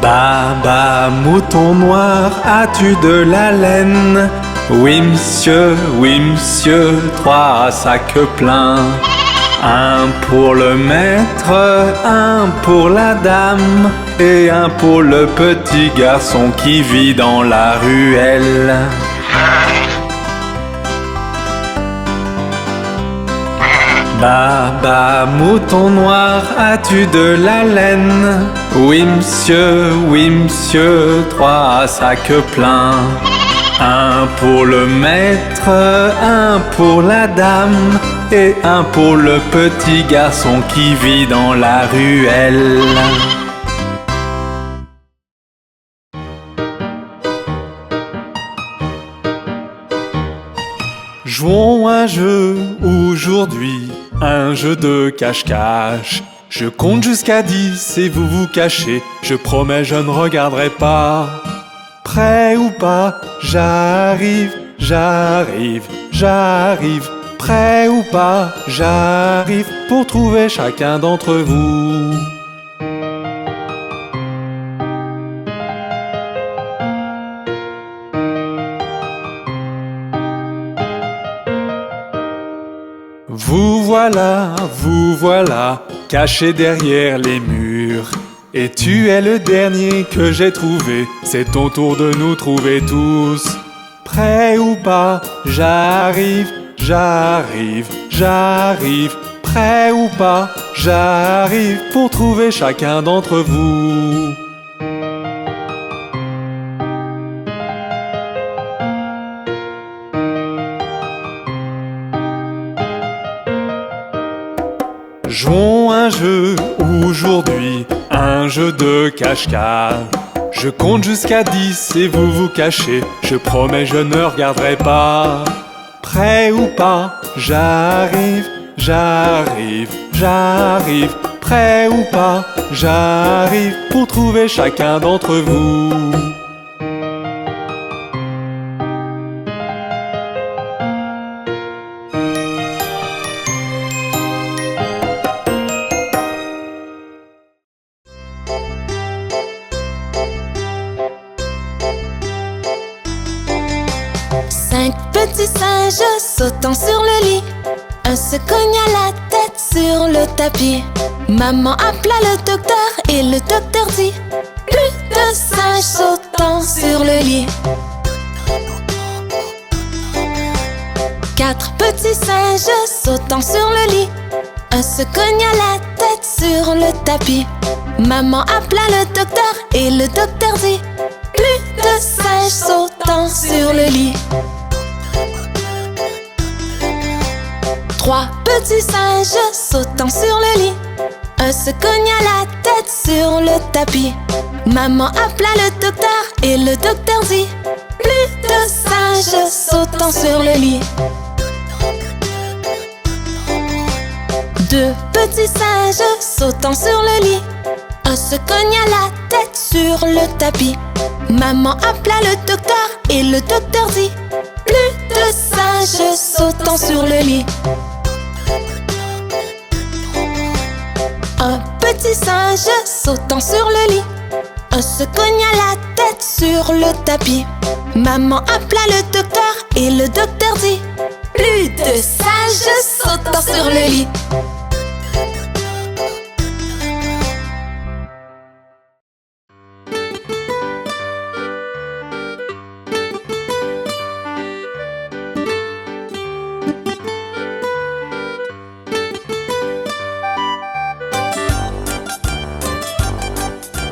Baba, mouton noir, as-tu de la laine? Oui monsieur, 3 sacs pleins. Un pour le maître, un pour la dame, et un pour le petit garçon qui vit dans la ruelle. Baba, mouton noir, as-tu de la laine? Oui monsieur, 3 sacs pleins. Un pour le maître, un pour la dame, et un pour le petit garçon qui vit dans la ruelle. Jouons un jeu aujourd'hui, un jeu de cache-cache. Je compte jusqu'à 10 et vous vous cachez, je promets je ne regarderai pas. Prêt ou pas, j'arrive. Prêt ou pas, j'arrive pour trouver chacun d'entre vous. Vous voilà, cachés derrière les murs. Et tu es le dernier que j'ai trouvé, c'est ton tour de nous trouver tous. Prêt ou pas, j'arrive. Prêt ou pas, j'arrive pour trouver chacun d'entre vous. Jouons un jeu aujourd'hui, un jeu de cache-cache. Je compte jusqu'à 10 et vous vous cachez, je promets je ne regarderai pas. Prêt ou pas, j'arrive. Prêt ou pas, j'arrive pour trouver chacun d'entre vous. Petits singes sautant sur le lit, un se cogna la tête sur le tapis. Maman appela le docteur et le docteur dit: plus de singes sautant sur le lit. 4 petits singes sautant sur le lit, un se cogna la tête sur le tapis. Maman appela le docteur et le docteur dit: plus de singes sautant sur le lit. 3 petits singes sautant sur le lit, un se cogna la tête sur le tapis. Maman appela le docteur et le docteur dit: plus de singes sautant sur le lit. 2 petits singes sautant sur le lit, un se cogna la tête sur le tapis. Maman appela le docteur et le docteur dit: plus de singes sautant sur le lit. Un petit singe sautant sur le lit, un se cogna la tête sur le tapis. Maman appela le docteur et le docteur dit: plus de singes sautant sur le lit.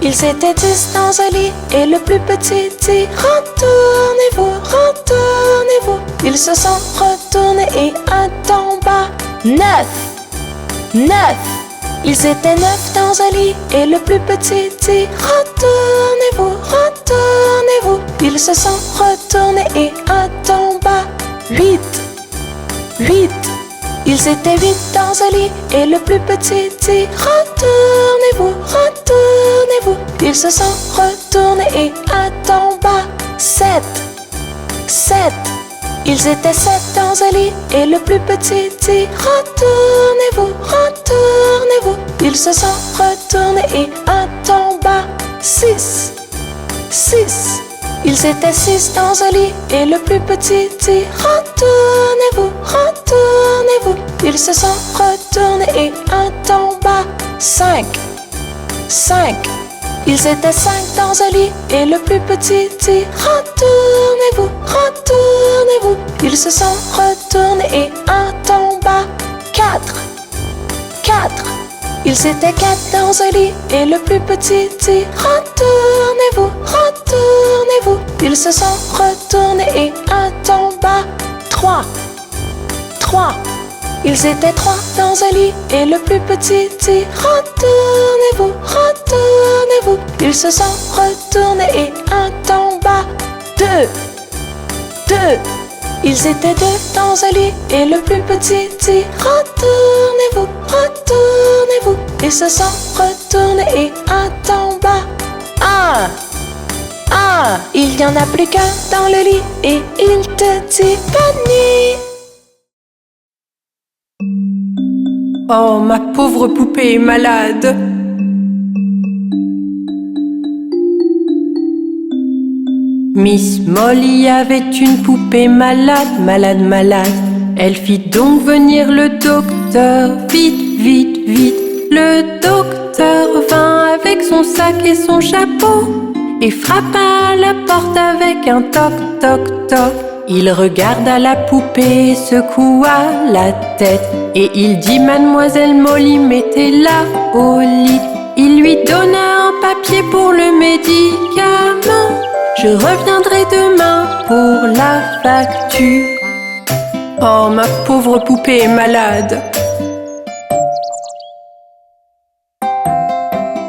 Ils étaient 10 dans un lit et le plus petit dit: retournez-vous. Ils se sont retournés et un tomba. 9. Ils étaient 9 dans un lit et le plus petit dit: retournez-vous. Ils se sont retournés et un tomba. 8. Ils étaient 8 dans un lit et le plus petit dit: retournez-vous. Ils se sont retournés et un tomba. 7. Ils étaient 7 dans un lit et le plus petit dit retournez-vous, retournez-vous. Ils se sont retournés et un tomba. 6, 6. Ils étaient 6 dans un lit et le plus petit dit retournez-vous, retournez-vous. Ils se sont retournés et un tomba. 5, 5. Ils étaient 5 dans un lit et le plus petit dit retournez-vous, retournez-vous. Ils se sont retournés et un tomba. 4, 4. Ils étaient 4 dans un lit et le plus petit dit retournez-vous, retournez-vous. Ils se sont retournés et un tomba. 3, 3. Ils étaient 3 dans un lit et le plus petit dit retournez-vous, retournez-vous. Ils se sont retournés et un tomba. 2, 2. Ils étaient 2 dans un lit et le plus petit dit retournez-vous, retournez-vous. Ils se sont retournés et un tomba. 1, 1. Il n'y en a plus qu'un dans le lit et il te dit bonne nuit. Oh, ma pauvre poupée est malade. Miss Molly avait une poupée malade, malade, malade. Elle fit donc venir le docteur, vite, vite, vite. Le docteur vint avec son sac et son chapeau et frappa à la porte avec un toc, toc, toc. Il regarda la poupée, secoua la tête et il dit Mademoiselle Molly, mettez-la au lit. Il lui donna un papier pour le médicament. Je reviendrai demain pour la facture. Oh, ma pauvre poupée est malade.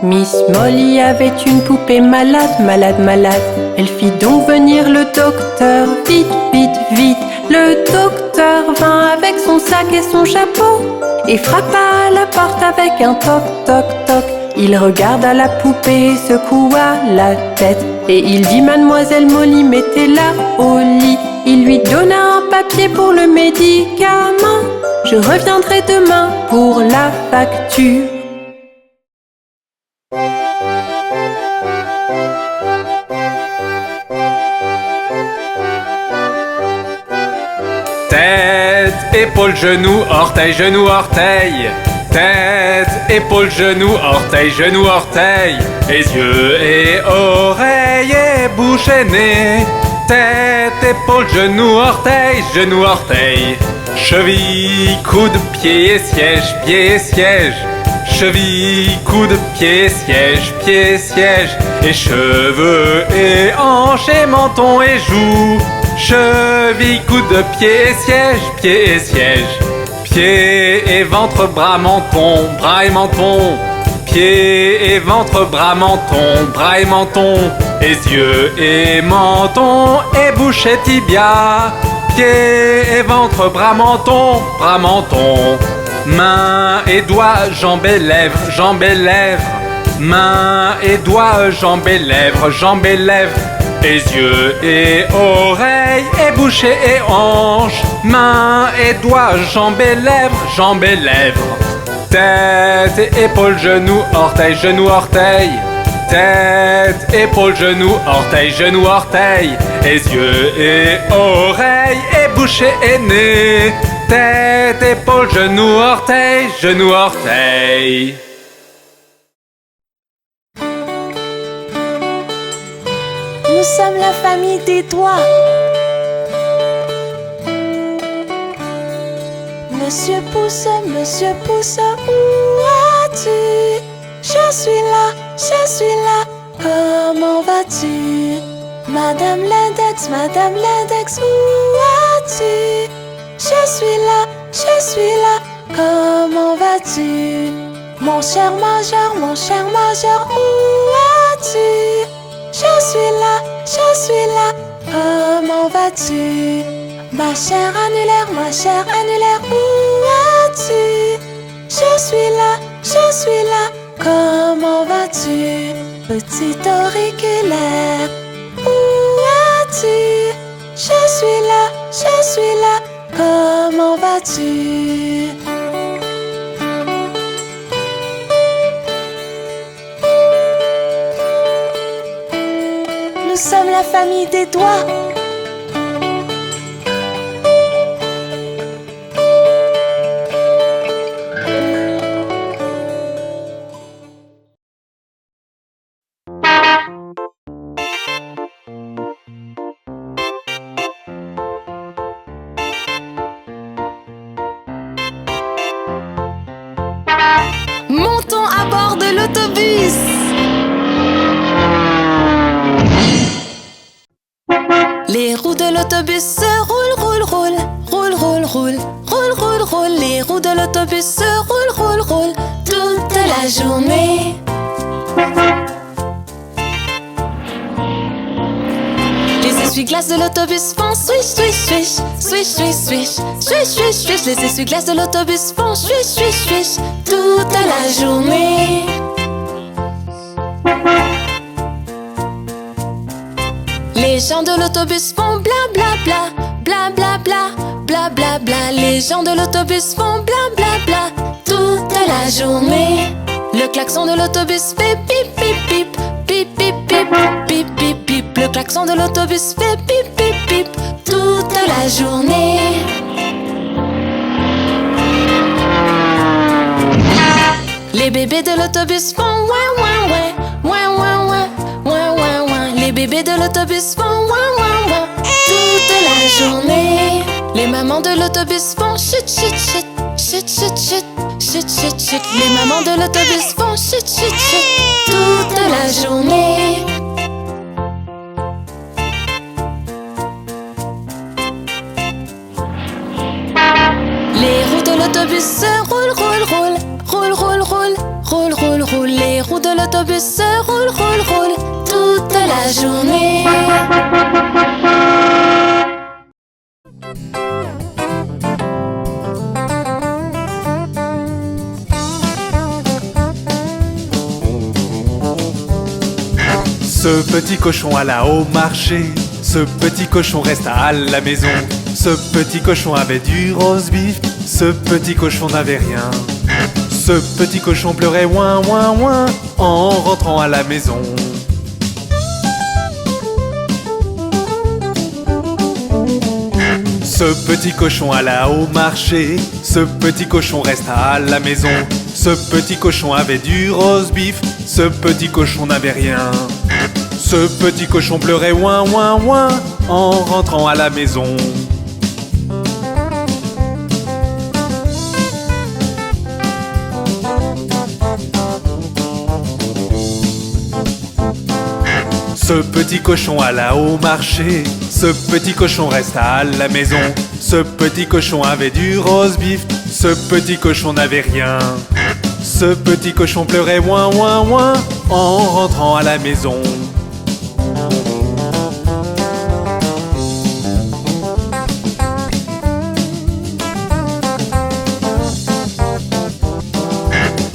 Miss Molly avait une poupée malade, malade, malade. Elle fit donc venir le docteur, vite, vite, vite. Le docteur vint avec son sac et son chapeau et frappa à la porte avec un toc, toc, toc. Il regarda la poupée, secoua la tête et il dit Mademoiselle Molly, mettez-la au lit. Il lui donna un papier pour le médicament. Je reviendrai demain pour la facture. Tête, épaule, genou, orteil, genou, orteil. Tête, épaule, genou, orteil, genou, orteil. Et yeux et oreilles et bouche et nez. Tête, épaule, genou, orteil, genou, orteil. Cheville, coude, pied et siège, pied et siège. Cheville, coude, pied, siège, pied, siège. Et cheveux et hanches et menton et joues. Cheville, coude, pied et siège, pied et siège. Pied et ventre, bras, menton, bras et menton. Pied et ventre, bras, menton, bras et menton. Et yeux et menton et bouche et tibia. Pied et ventre, bras, menton, bras, menton. Mains et doigts, jambes et lèvres, jambes et lèvres. Mains et doigts, jambes et lèvres, jambes et lèvres. Et yeux et oreilles et bouche et hanches. Mains et doigts, jambes et lèvres, jambes et lèvres. Tête, épaule, genou, orteil, genou, orteil. Tête, épaule, genou, orteil, genou, orteil. Et yeux et oreilles et bouche et nez. Tête, épaule, genou, orteil, genou, orteil. Nous sommes la famille des doigts. Monsieur Pouce, où as-tu? Je suis là, comment vas-tu? Madame l'index, où as-tu? Je suis là, comment vas-tu? Mon cher major, où as-tu? Je suis là, comment vas-tu? Ma chère annulaire, où as-tu? Je suis là, comment vas-tu? Petit auriculaire, où as-tu? Je je suis là, comment vas-tu? Nous sommes la famille des doigts. Montons à bord de l'autobus. Les roues de l'autobus se roulent, roulent, roulent, roulent, roulent, roulent, roulent, roulent, roulent. Les roues de l'autobus se roulent, roulent, roulent toute la journée. Les essuie-glaces de l'autobus font swish, swish, swish, swish, swish, swish, swish, swish, swish. Les essuie-glaces de l'autobus font swish, swish, swish toute la journée. Les gens de l'autobus font bla bla bla, bla bla bla, bla bla bla. Les gens de l'autobus font bla bla bla toute la journée. Le klaxon de l'autobus fait pip pip pip, pip pip pip, pip pip pip. Le klaxon de l'autobus fait pip pip pip toute la journée. Les bébés de l'autobus font ouin ouin ouin, ouin ouin ouin, ouin ouin ouin. Les bébés de l'autobus font ouin ouin ouin toute la journée. Les mamans de l'autobus font chut chut chut, chut chut chut, chut chut chut. Les mamans de l'autobus font chut chut chut toute la journée. Les roues de l'autobus se roulent, roulent, roulent, roulent, roulent, roulent, roulent, roulent, roulent. Les roues de l'autobus se roulent, roulent, roulent toute la journée. Ce petit cochon alla au marché, ce petit cochon resta à la maison. Ce petit cochon avait du roast beef, ce petit cochon n'avait rien. Ce petit cochon pleurait ouin ouin ouin en rentrant à la maison. Ce petit cochon alla au marché, ce petit cochon resta à la maison. Ce petit cochon avait du roast beef, ce petit cochon n'avait rien. Ce petit cochon pleurait ouin ouin ouin en rentrant à la maison. Ce petit cochon alla au marché, ce petit cochon resta à la maison. Ce petit cochon avait du roast beef, ce petit cochon n'avait rien. Ce petit cochon pleurait ouin ouin ouin en rentrant à la maison.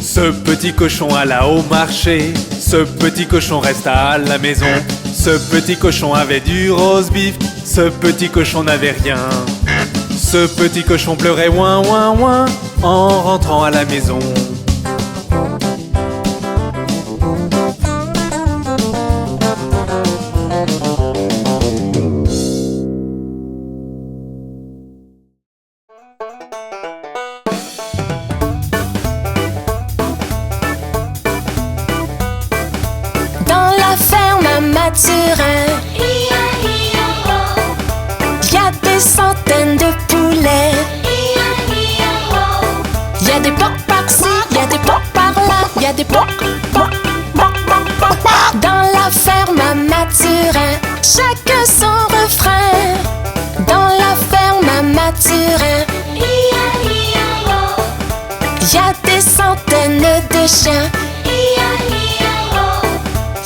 Ce petit cochon alla au marché, ce petit cochon resta à la maison. Ce petit cochon avait du roast beef, ce petit cochon n'avait rien. Ce petit cochon pleurait ouin ouin ouin en rentrant à la maison. Dans la ferme à Mathurin, y a des centaines de poulets. Y a des porcs par-ci, y a des porcs par-là, y a des porcs, porcs, porcs, porcs, porcs. Dans la ferme à Mathurin, chacun son refrain. Dans la ferme à Mathurin, y a des centaines de chiens.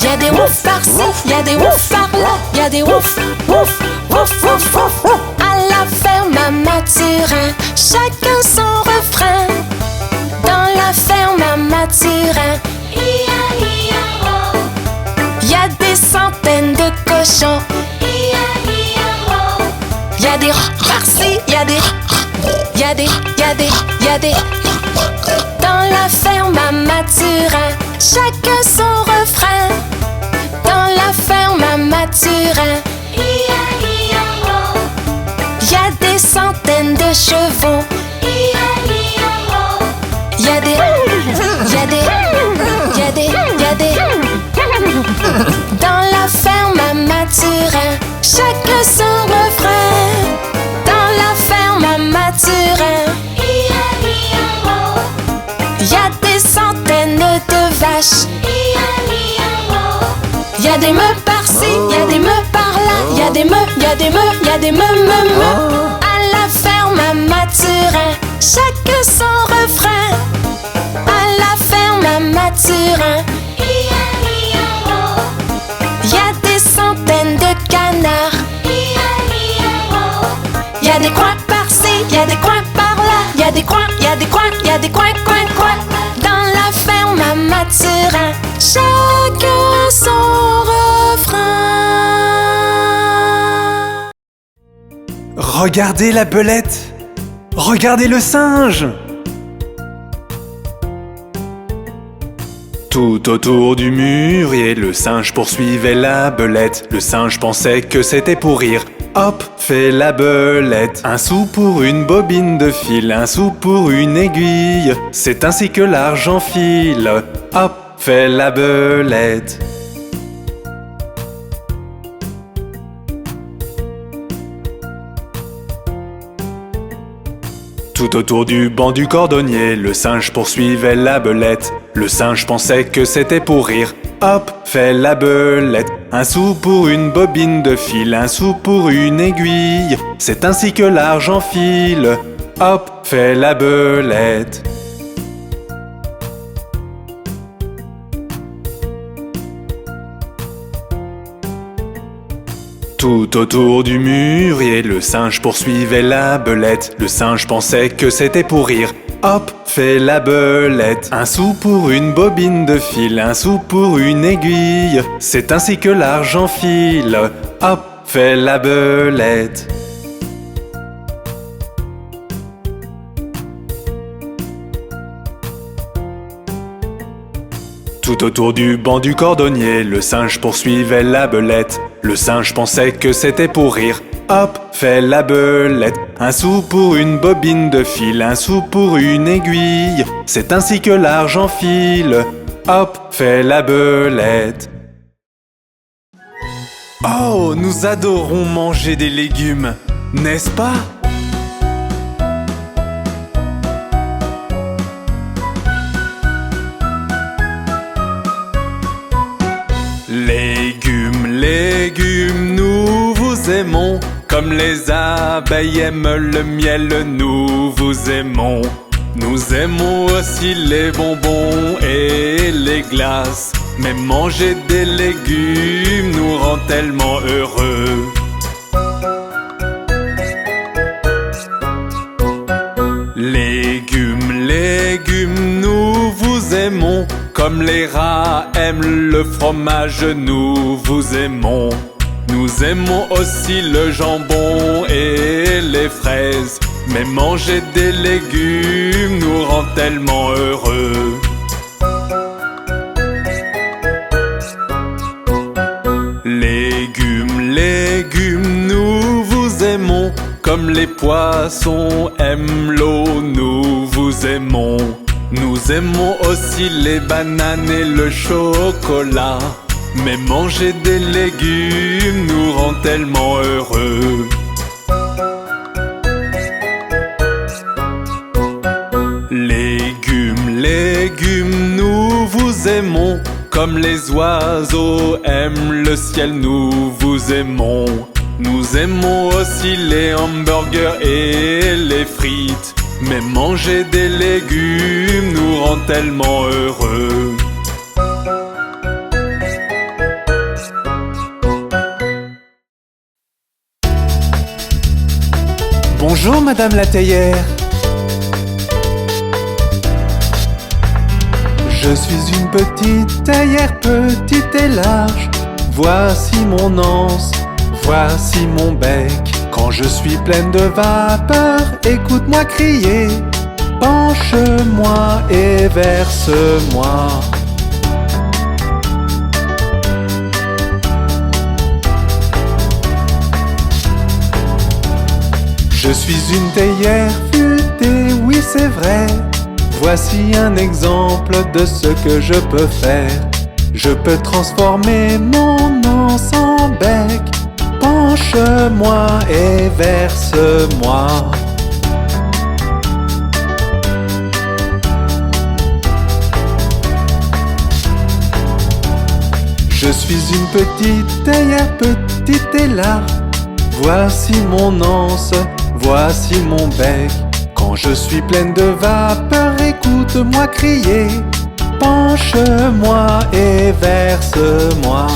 Y'a des ouf par-ci, y'a des ouf par-là, y'a des ouf, ouf, ouf, ouf, ouf. À la ferme à Mathurin, chacun son refrain. Dans la ferme à Mathurin, y'a des centaines de cochons. Y'a des Dans la ferme à Mathurin, chacun son refrain. Dans la ferme à Mathurin, y a des centaines de chevaux. Y a des. Dans la ferme à Mathurin, chacun son refrain. Dans la ferme à Mathurin, y a des centaines de vaches. Y a des meux par-ci, y a des meux par-là. Y a des meux, y a des meux, y a des meux. À la ferme à Mathurin, chacun son refrain. À la ferme à Mathurin, y a des centaines de canards. Y a des coins par-ci, y a des coins par-là. Y a des coins, y a des coins, y a des coins. Dans la ferme à Mathurin, chacun son refrain. Regardez la belette! Regardez le singe! Tout autour du mûrier, le singe poursuivait la belette. Le singe pensait que c'était pour rire. Hop, fait la belette. Un sou pour une bobine de fil, un sou pour une aiguille. C'est ainsi que l'argent file. Hop, fait la belette. Tout autour du banc du cordonnier, le singe poursuivait la belette. Le singe pensait que c'était pour rire. Hop, fait la belette. Un sou pour une bobine de fil, un sou pour une aiguille. C'est ainsi que l'argent file. Hop, fait la belette. Tout autour du mûrier, le singe poursuivait la belette. Le singe pensait que c'était pour rire. Hop, fait la belette. Un sou pour une bobine de fil, un sou pour une aiguille. C'est ainsi que l'argent file. Hop, fait la belette. Tout autour du banc du cordonnier, le singe poursuivait la belette. Le singe pensait que c'était pour rire. Hop, fait la belette. Un sou pour une bobine de fil, un sou pour une aiguille. C'est ainsi que l'argent file. Hop, fait la belette. Oh, nous adorons manger des légumes, n'est-ce pas ? Légumes, légumes, nous vous aimons. Comme les abeilles aiment le miel, nous vous aimons. Nous aimons aussi les bonbons et les glaces. Mais manger des légumes nous rend tellement heureux. Légumes, légumes, nous vous aimons. Comme les rats aiment le fromage, nous vous aimons. Nous aimons aussi le jambon et les fraises. Mais manger des légumes nous rend tellement heureux. Légumes, légumes, nous vous aimons. Comme les poissons aiment l'eau, nous vous aimons. Nous aimons aussi les bananes et le chocolat. Mais manger des légumes nous rend tellement heureux. Légumes, légumes, nous vous aimons. Comme les oiseaux aiment le ciel, nous vous aimons. Nous aimons aussi les hamburgers et les frites. Mais manger des légumes nous rend tellement heureux. Bonjour Madame la théière. Je suis une petite théière, petite et large. Voici mon anse, voici mon bec. Quand je suis pleine de vapeur, écoute-moi crier. Penche-moi et verse-moi. Je suis une théière futée, oui c'est vrai. Voici un exemple de ce que je peux faire. Je peux transformer mon anse en bec. Penche-moi et verse-moi. Je suis une petite théière, petite et là. Voici mon anse, voici mon bec. Quand je suis pleine de vapeur, écoute-moi crier. Penche-moi et verse-moi.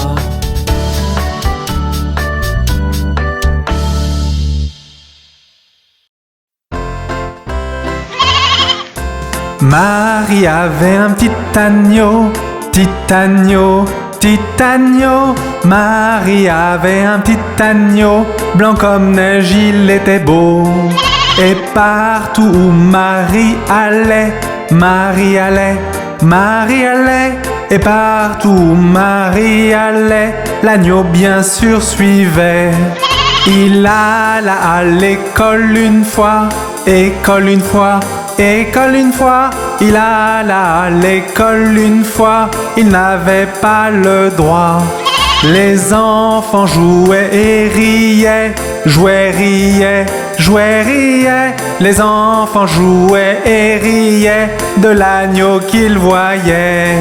Marie avait un petit agneau, petit agneau, petit agneau. Marie avait un petit agneau, blanc comme neige, il était beau. Et partout où Marie allait, Marie allait, Marie allait. Et partout où Marie allait, l'agneau bien sûr suivait. Il alla à l'école une fois, école une fois, école une fois. Il alla à l'école une fois, il n'avait pas le droit. Les enfants jouaient et riaient, jouaient, riaient, jouaient, riaient. Les enfants jouaient et riaient de l'agneau qu'ils voyaient.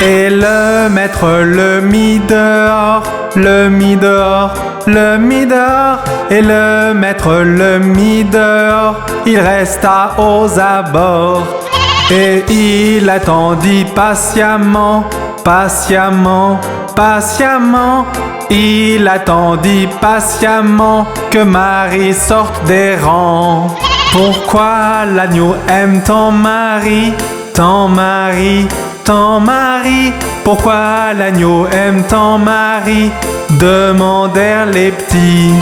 Et le maître le mit dehors, le mit dehors, le mit dehors. Et le maître le mit dehors, il resta aux abords. Et il attendit patiemment, patiemment, patiemment. Il attendit patiemment que Marie sorte des rangs. Pourquoi l'agneau aime tant Marie, tant Marie, tant Marie? Pourquoi l'agneau aime tant Marie? Demandèrent les petits.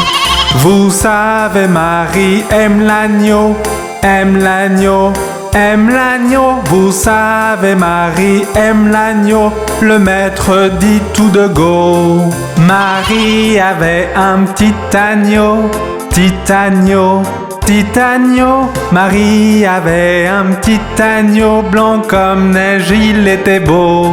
Vous savez, Marie aime l'agneau, aime l'agneau, aime l'agneau. Vous savez, Marie aime l'agneau. Le maître dit tout de go. Marie avait un petit agneau, petit agneau, petit agneau. Marie avait un petit agneau blanc comme neige, il était beau.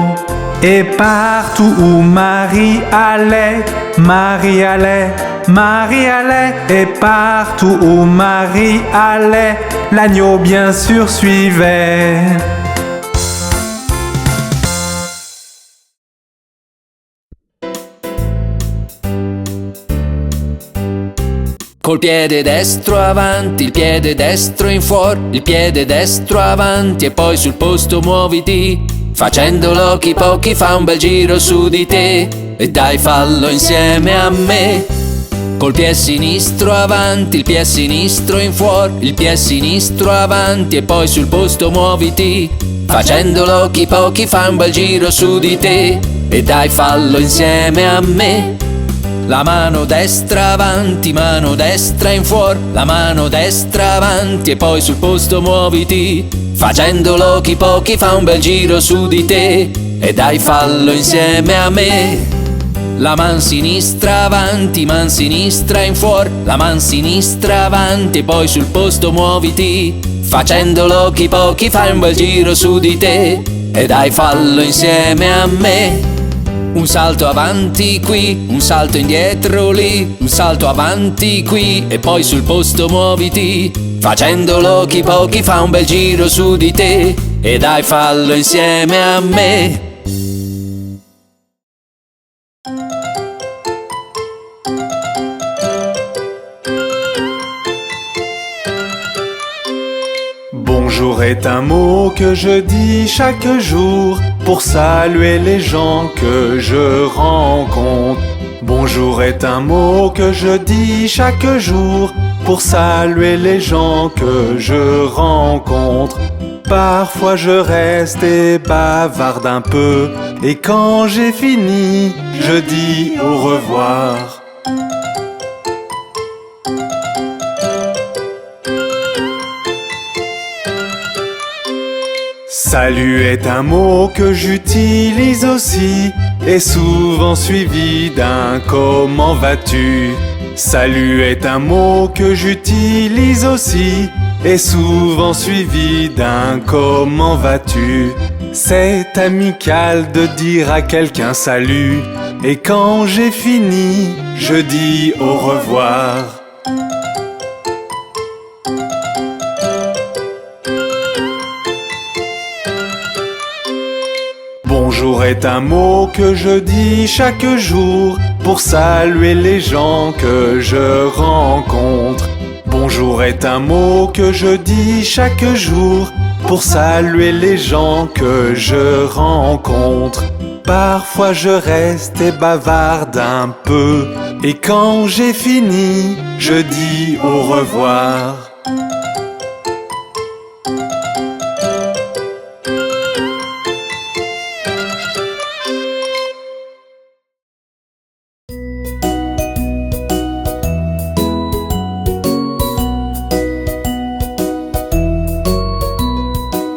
Et partout où Marie allait, Marie allait, Marie allait. Et partout où Marie allait, l'agneau bien sûr suivait. Col piede destro avanti, il piede destro in fuori, il piede destro avanti e poi sul posto muoviti. Facendolo chi pochi fa un bel giro su di te e dai fallo insieme a me. Col piede sinistro avanti, il piede sinistro in fuori, il piede sinistro avanti e poi sul posto muoviti. Facendolo chi pochi fa un bel giro su di te e dai fallo insieme a me. La mano destra avanti, mano destra in fuori, la mano destra avanti e poi sul posto muoviti. Facendolo chi pochi fa un bel giro su di te e dai fallo insieme a me. La man sinistra avanti, man sinistra in fuori, la man sinistra avanti e poi sul posto muoviti. Facendolo chi pochi fa un bel giro su di te e dai fallo insieme a me. Un salto avanti qui, un salto indietro lì, un salto avanti qui e poi sul posto muoviti. Facendolo chi pochi fa un bel giro su di te e dai fallo insieme a me. Bonjour est un mot que je dis chaque jour pour saluer les gens que je rencontre. Bonjour est un mot que je dis chaque jour pour saluer les gens que je rencontre. Parfois je reste et bavarde un peu, et quand j'ai fini, je dis au revoir. Salut est un mot que j'utilise aussi, et souvent suivi d'un comment vas-tu. Salut est un mot que j'utilise aussi, et souvent suivi d'un comment vas-tu. C'est amical de dire à quelqu'un salut, et quand j'ai fini, je dis au revoir. Bonjour est un mot que je dis chaque jour pour saluer les gens que je rencontre. Bonjour est un mot que je dis chaque jour pour saluer les gens que je rencontre. Parfois je reste et bavarde un peu, et quand j'ai fini, je dis au revoir.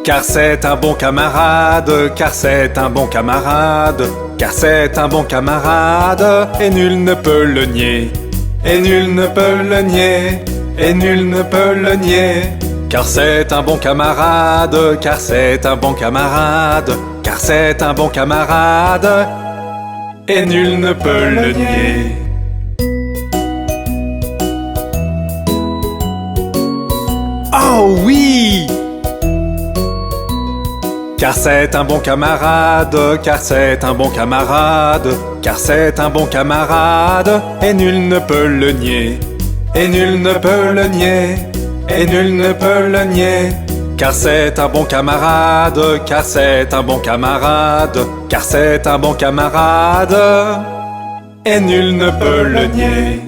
Car c'est un bon camarade, car c'est un bon camarade, car c'est un bon camarade, et nul ne peut le nier, et nul ne peut le nier, et nul ne peut le nier. Car c'est un bon camarade, car c'est un bon camarade, car c'est un bon camarade, et nul ne peut le nier. Oh oui! Car c'est un bon camarade, car c'est un bon camarade, car c'est un bon camarade, et nul ne peut le nier, et nul ne peut le nier, et nul ne peut le nier. Car c'est un bon camarade, car c'est un bon camarade, car c'est un bon camarade, et nul ne peut le nier.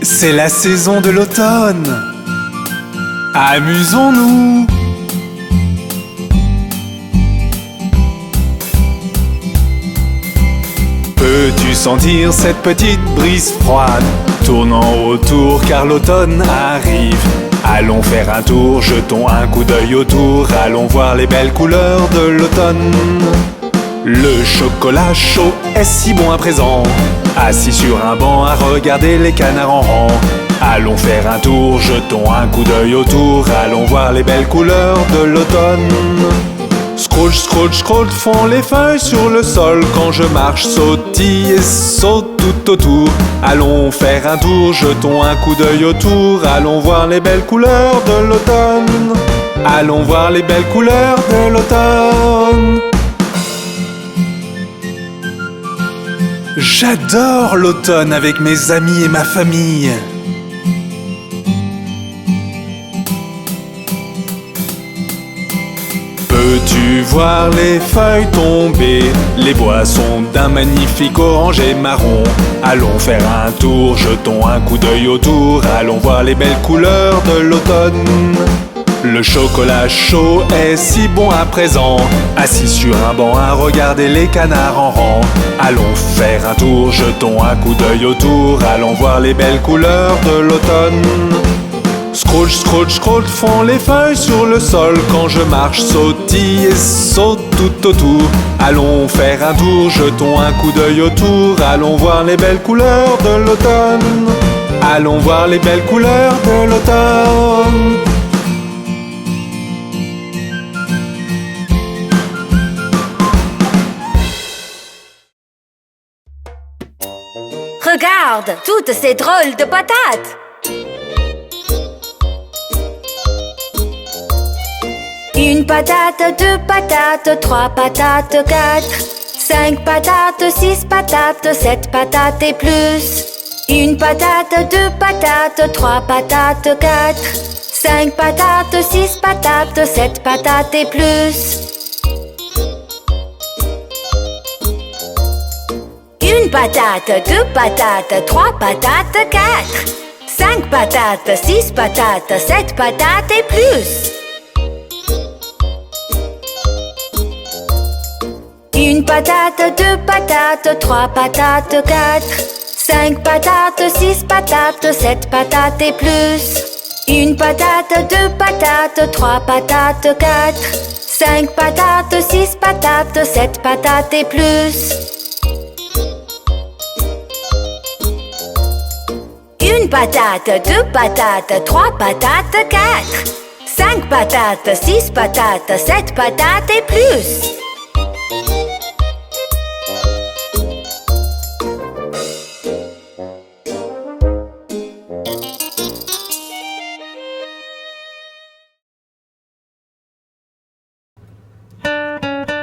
C'est la saison de l'automne. Amusons-nous. Peux-tu sentir cette petite brise froide tournant autour car l'automne arrive? Allons faire un tour, jetons un coup d'œil autour, allons voir les belles couleurs de l'automne. Le chocolat chaud est si bon à présent, assis sur un banc à regarder les canards en rang. Allons faire un tour, jetons un coup d'œil autour, allons voir les belles couleurs de l'automne. Scrooge, Scrooge, Scrooge font les feuilles sur le sol quand je marche, sautille et saute tout autour. Allons faire un tour, jetons un coup d'œil autour, allons voir les belles couleurs de l'automne. Allons voir les belles couleurs de l'automne. J'adore l'automne avec mes amis et ma famille. Peux-tu voir les feuilles tomber? Les bois sont d'un magnifique orange et marron. Allons faire un tour, jetons un coup d'œil autour, allons voir les belles couleurs de l'automne. Le chocolat chaud est si bon à présent, assis sur un banc à regarder les canards en rang. Allons faire un tour, jetons un coup d'œil autour, allons voir les belles couleurs de l'automne. Scrooge, Scrooge, Scrooge font les feuilles sur le sol quand je marche, sautille et saute tout autour. Allons faire un tour, jetons un coup d'œil autour, allons voir les belles couleurs de l'automne. Allons voir les belles couleurs de l'automne. Regarde, toutes ces drôles de patates! Une patate, deux patates, trois patates, quatre, cinq patates, six patates, sept patates et plus. Une patate, deux patates, trois patates, quatre, cinq patates, six patates, sept patates et plus. Une patate, 2 patates, 3 patates, 4, 5 patates, 6 patates, 7 patates et plus. Une patate, 2 patates, 3 patates, 4, 5 patates, 6 patates, 7 patates et plus. Une patate, 2 patates, 3 patates, 4, 5 patates, 6 patates, 7 patates et plus. Une patate, 2 patates, 3 patates, 4, 5 patates, 6 patates, 7 patates et plus.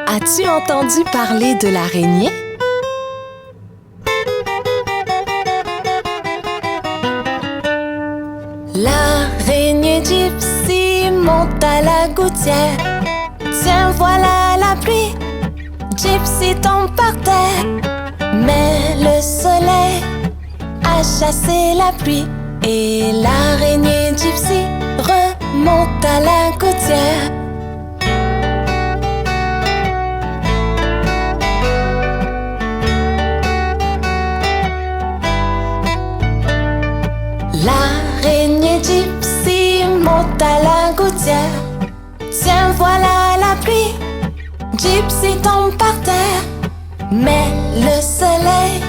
As-tu entendu parler de l'araignée? L'araignée Gypsy monte à la gouttière. Tiens, voilà la pluie. Gypsy tombe par terre. Mais le soleil a chassé la pluie. Et l'araignée Gypsy remonte à la gouttière. L'araignée Gypsy monte à la gouttière. Tiens, voilà la pluie. Gypsy tombe par terre. Mais le soleil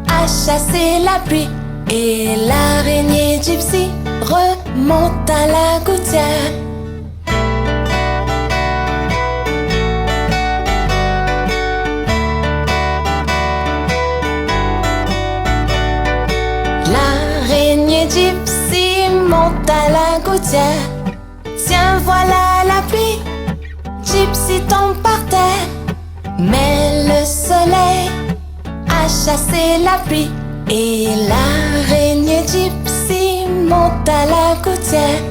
a chassé la pluie. Et l'araignée Gypsy remonte à la gouttière. L'araignée Gypsy monte à la gouttière. Tiens, voilà la pluie. Gypsy tombe par terre. Mais le soleil a chassé la pluie. Et l'araignée Gypsy monte à la gouttière.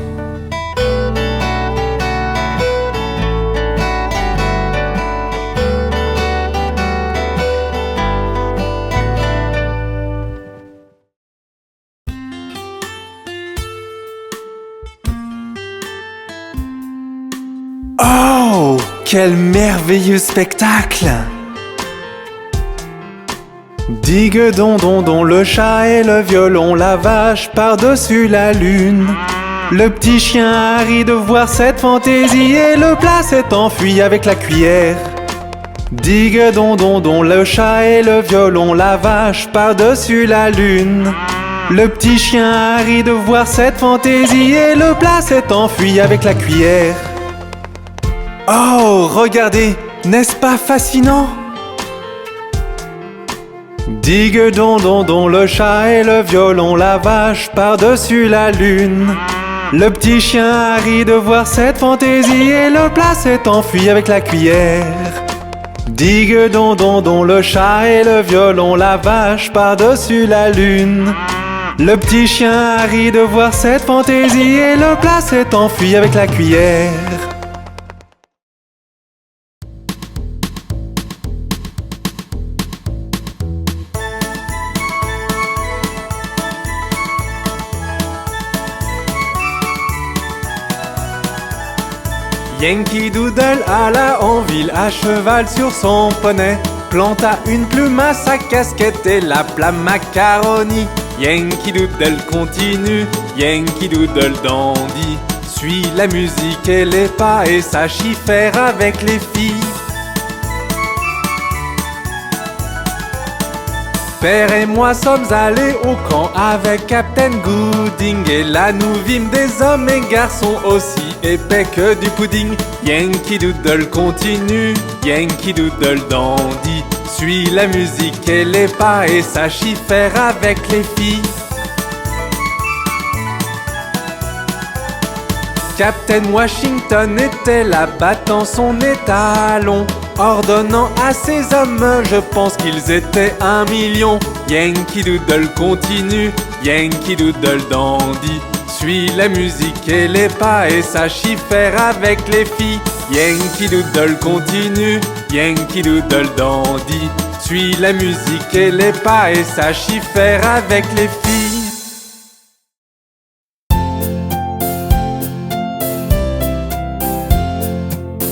Oh, quel merveilleux spectacle! Digue don don don, le chat et le violon, la vache par-dessus la lune. Le petit chien a ri de voir cette fantaisie et le plat s'est enfui avec la cuillère. Digue don don don, le chat et le violon, la vache par-dessus la lune. Le petit chien a ri de voir cette fantaisie et le plat s'est enfui avec la cuillère. Oh, regardez, n'est-ce pas fascinant? Digue don don don, le chat et le violon, la vache par-dessus la lune. Le petit chien a ri de voir cette fantaisie et le plat s'est enfui avec la cuillère. Digue don don don, le chat et le violon, la vache par-dessus la lune. Le petit chien a ri de voir cette fantaisie et le plat s'est enfui avec la cuillère. Yankee Doodle alla en ville à cheval sur son poney, planta une plume à sa casquette et l'appela Macaroni. Yankee Doodle continue, Yankee Doodle dandy, suis la musique et les pas et sache y faire avec les filles. Père et moi sommes allés au camp avec Captain Gooding, et là nous vîmes des hommes et garçons aussi épais que du pudding. Yankee Doodle continue, Yankee Doodle dandy, suis la musique et les pas et sache y faire avec les filles. Captain Washington était là battant son étalon, ordonnant à ses hommes, je pense qu'ils étaient 1 million. Yankee Doodle continue, Yankee Doodle dandy, suis la musique et les pas et sache y faire avec les filles. Yankee Doodle continue, Yankee Doodle dandy, Suis la musique et les pas et sache y faire avec les filles.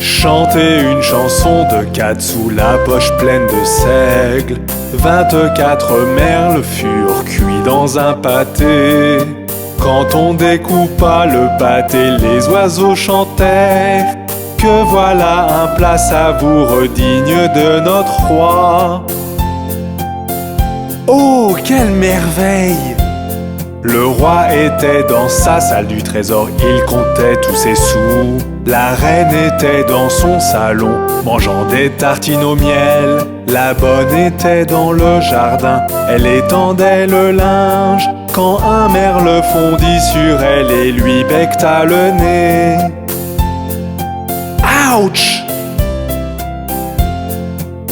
Chanter une chanson de 4 sous la poche pleine de seigle. 24 merles furent cuits dans un pâté. Quand on découpa le pâté, les oiseaux chantèrent que voilà un plat savoureux digne de notre roi. Oh, quelle merveille! Le roi était dans sa salle du trésor, il comptait tous ses sous. La reine était dans son salon, mangeant des tartines au miel. La bonne était dans le jardin, elle étendait le linge. Quand un merle fondit sur elle et lui becqueta le nez. Ouch!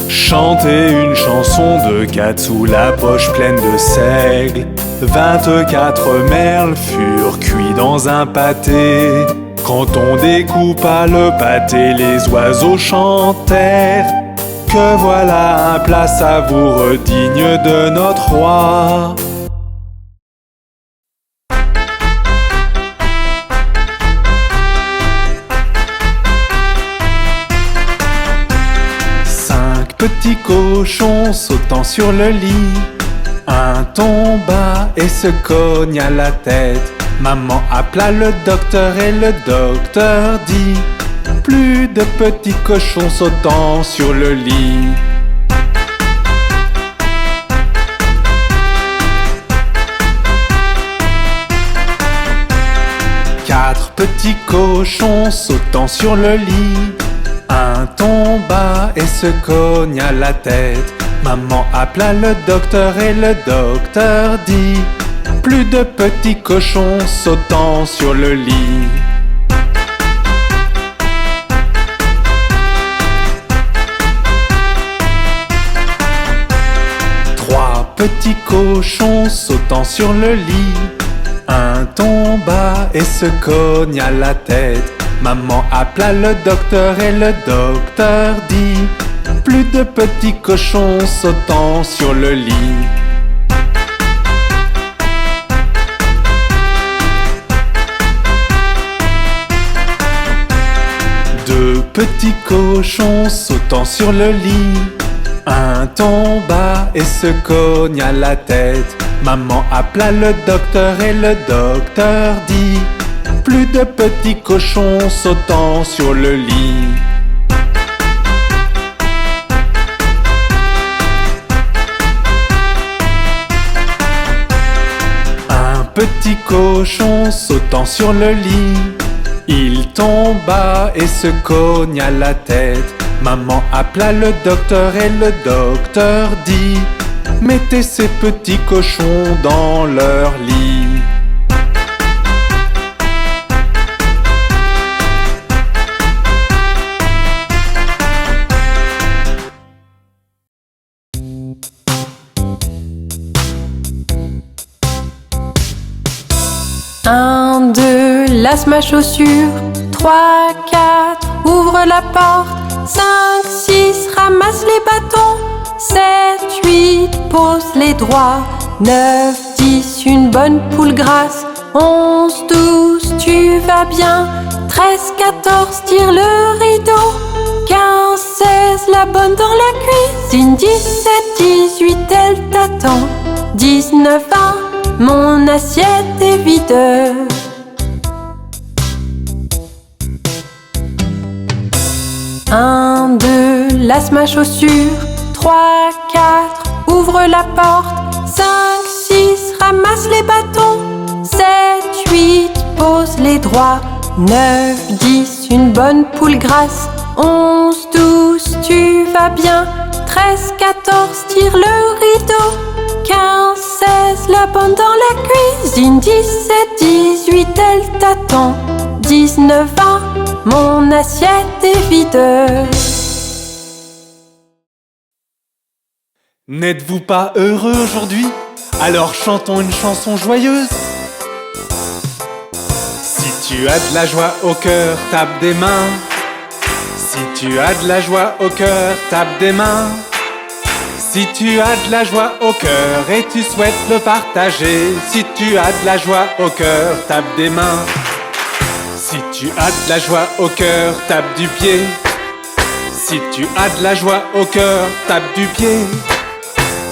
Chanter une chanson de 4 sous la poche pleine de seigle. 24 merles furent cuits dans un pâté. Quand on découpa le pâté, les oiseaux chantèrent que voilà un plat savoureux digne de notre roi. Petit cochon sautant sur le lit, un tomba et se cogna la tête. Maman appela le docteur et le docteur dit: plus de petits cochons sautant sur le lit. Quatre petits cochons sautant sur le lit, un tomba et se cogna la tête. Maman appela le docteur et le docteur dit: plus de petits cochons sautant sur le lit. Trois petits cochons sautant sur le lit, un tomba et se cogna la tête. Maman appela le docteur et le docteur dit: plus de petits cochons sautant sur le lit. Deux petits cochons sautant sur le lit, un tomba et se cogna la tête. Maman appela le docteur et le docteur dit: plus de petits cochons sautant sur le lit. Un petit cochon sautant sur le lit, il tomba et se cogna la tête. Maman appela le docteur et le docteur dit: mettez ces petits cochons dans leur lit. Un, deux, lasse ma chaussure. 3, 4, ouvre la porte. 5, 6, ramasse les bâtons. 7, 8, pose les droits. 9, 10, une bonne poule grasse. 11, 12, tu vas bien. 13, 14, tire le rideau. 15, 16, la bonne dans la cuisine. 17, 18, elle t'attend. 19, 20, mon assiette est vide. 1, 2, lasse ma chaussure. 3, 4, ouvre la porte. 5, 6, ramasse les bâtons. 7, 8, pose les droits. 9, 10, une bonne poule grasse. 11, 12, tu vas bien. 13, 14, tire le rideau. 15, 16, la bonne dans la cuisine. 17, 18, elle t'attend. 19, 20, mon assiette est vide. N'êtes-vous pas heureux aujourd'hui? Alors chantons une chanson joyeuse. Si tu as de la joie au cœur, tape des mains. Si tu as de la joie au cœur, tape des mains. Si tu as de la joie au cœur et tu souhaites le partager, si tu as de la joie au cœur, tape des mains. Si tu as de la joie au cœur, tape du pied. Si tu as de la joie au cœur, tape du pied.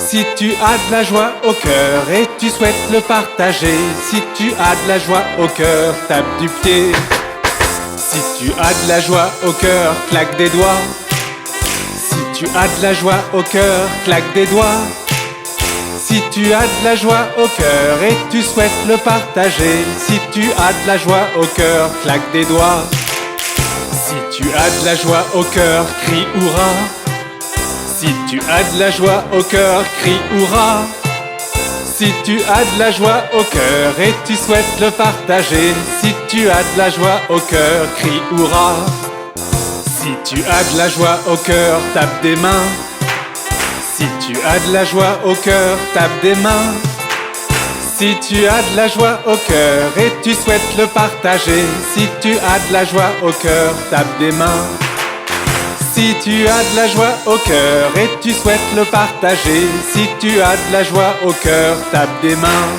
Si tu as de la joie au cœur et tu souhaites le partager, si tu as de la joie au cœur, tape du pied. Si tu as de la joie au cœur, claque des doigts. Si tu as de la joie au cœur, claque des doigts. Si tu as de la joie au cœur et tu souhaites le partager, si tu as de la joie au cœur, claque des doigts. Si tu as de la joie au cœur, crie hurrah. Si tu as de la joie au cœur, crie hurrah. Si tu as de la joie au cœur et tu souhaites le partager, si tu as de la joie au cœur, crie hurrah. Si tu as de la joie au cœur, tape des mains. Si tu as de la joie au cœur, tape des mains. Si tu as de la joie au cœur et tu souhaites le partager, si tu as de la joie au cœur, tape des mains. Si tu as de la joie au cœur et tu souhaites le partager, si tu as de la joie au cœur, tape des mains.